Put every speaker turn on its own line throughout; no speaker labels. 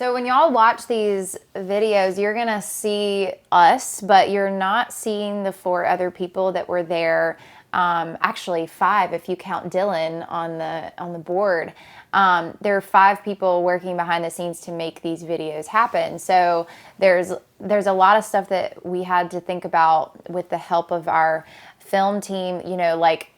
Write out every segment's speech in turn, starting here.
So when y'all watch these videos, you're gonna see us, but you're not seeing the 4 other people that were there. Actually 5 if you count Dylan on the board. There are 5 people working behind the scenes to make these videos happen. So there's a lot of stuff that we had to think about with the help of our film team, you know, like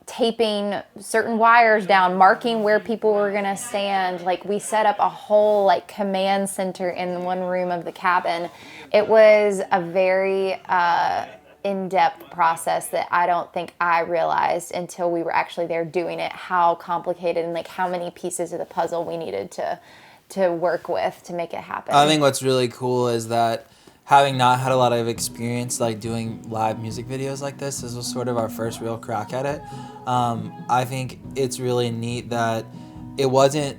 taping certain wires down, marking where people were gonna stand. Like, we set up a whole like command center in one room of the cabin. It was a very in-depth process that I don't think I realized until we were actually there doing it, how complicated and like how many pieces of the puzzle we needed to work with to make it happen.
I think what's really cool is that having not had a lot of experience like doing live music videos like this was sort of our first real crack at it. I think it's really neat that it wasn't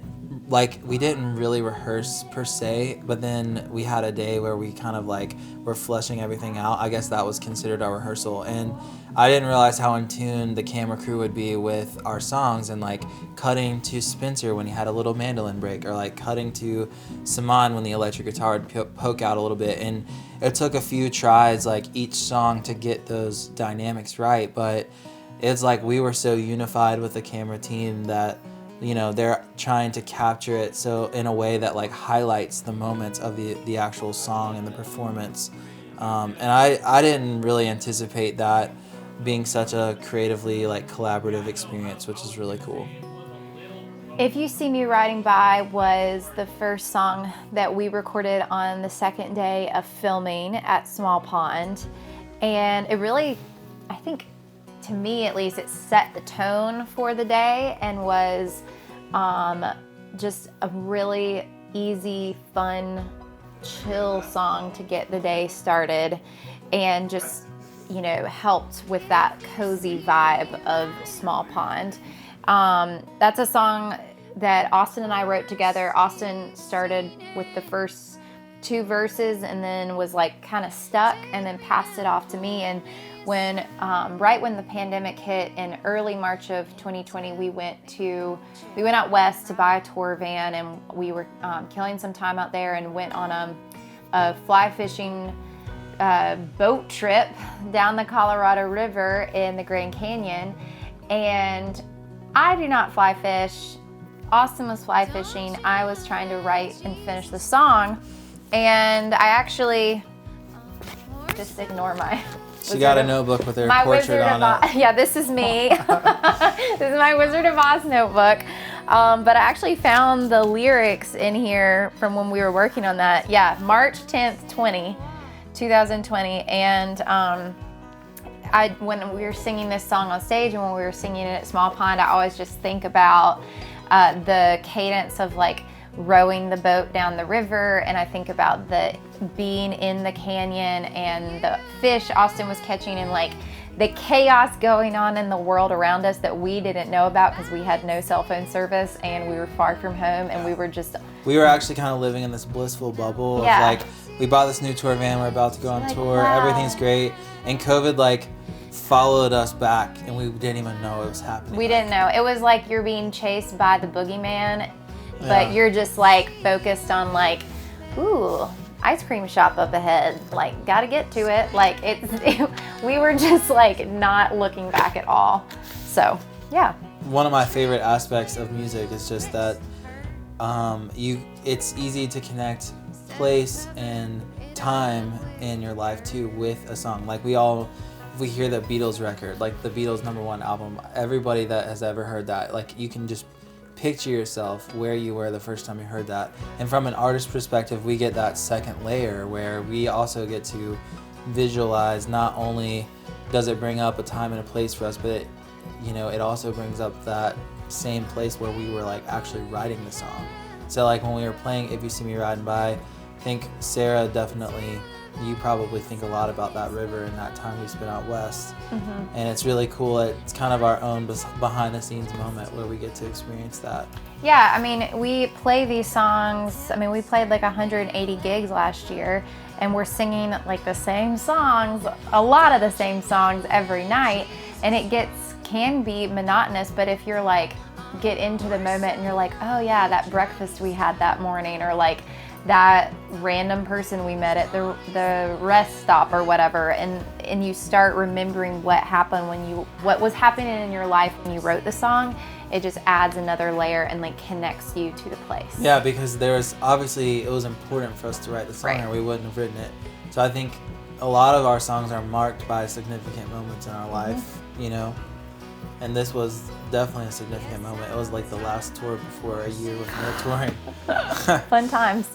like we didn't really rehearse per se, but then we had a day where we kind of like were fleshing everything out. I guess that was considered our rehearsal, and I didn't realize how in tune the camera crew would be with our songs, and like cutting to Spencer when he had a little mandolin break, or like cutting to Saman when the electric guitar would poke out a little bit. And it took a few tries like each song to get those dynamics right, but it's like we were so unified with the camera team that, you know, they're trying to capture it so in a way that like highlights the moments of the actual song and the performance. And I didn't really anticipate that being such a creatively like collaborative experience, which is really cool.
If You See Me Riding By was the first song that we recorded on the second day of filming at Small Pond. And it really, I think, to me at least, it set the tone for the day and was just a really easy, fun, chill song to get the day started, and just, you know, helped with that cozy vibe of Small Pond. That's a song that Austin and I wrote together. Austin started with the first 2 verses and then was like kind of stuck, and then passed it off to me. And when right when the pandemic hit in early March of 2020, we went out west to buy a tour van, and we were killing some time out there, and went on a fly fishing boat trip down the Colorado River in the Grand Canyon. And I do not fly fish. Austin was fly fishing. I was trying to write and finish the song, and I actually just ignore my.
She got a notebook with her portrait on it.
Yeah, this is me. This is my Wizard of Oz notebook. But I actually found the lyrics in here from when we were working on that. Yeah, March 10th, 2020. And when we were singing this song on stage and when we were singing it at Small Pond, I always just think about the cadence of like rowing the boat down the river, and I think about the being in the canyon and the fish Austin was catching, and like the chaos going on in the world around us that we didn't know about because we had no cell phone service and we were far from home, and we were
actually kind of living in this blissful bubble of
yeah.
like, we bought this new tour van, we're about to go on tour, wow. Everything's great, and COVID like followed us back, and we didn't even know it was happening.
We didn't know. It was like you're being chased by the boogeyman, but you're just like focused on like, ooh, ice cream shop up ahead, like gotta get to it. Like we were just like not looking back at all. So yeah.
One of my favorite aspects of music is just that it's easy to connect place and time in your life too with a song. Like if we hear the Beatles record, like the Beatles #1 album, everybody that has ever heard that, like you can just picture yourself where you were the first time you heard that. And from an artist perspective, we get that second layer where we also get to visualize, not only does it bring up a time and a place for us, but it also brings up that same place where we were like actually writing the song. So like when we were playing If You See Me Riding By, I think Sarah definitely, you probably think a lot about that river and that time we spent out west. Mm-hmm. And it's really cool. It's kind of our own behind the scenes moment where we get to experience that.
Yeah, I mean, we play these songs. I mean, we played like 180 gigs last year, and we're singing like the same songs, a lot of the same songs every night, and it can be monotonous. But if you're like get into the moment and you're like, oh yeah, that breakfast we had that morning, or like that random person we met at the rest stop or whatever, and you start remembering what happened what was happening in your life when you wrote the song. It just adds another layer and like connects you to the place.
Yeah, because it was important for us to write the song,
Right.
or we wouldn't have written it. So I think a lot of our songs are marked by significant moments in our life, you know. And this was definitely a significant moment. It was like the last tour before a year with no touring.
Fun times.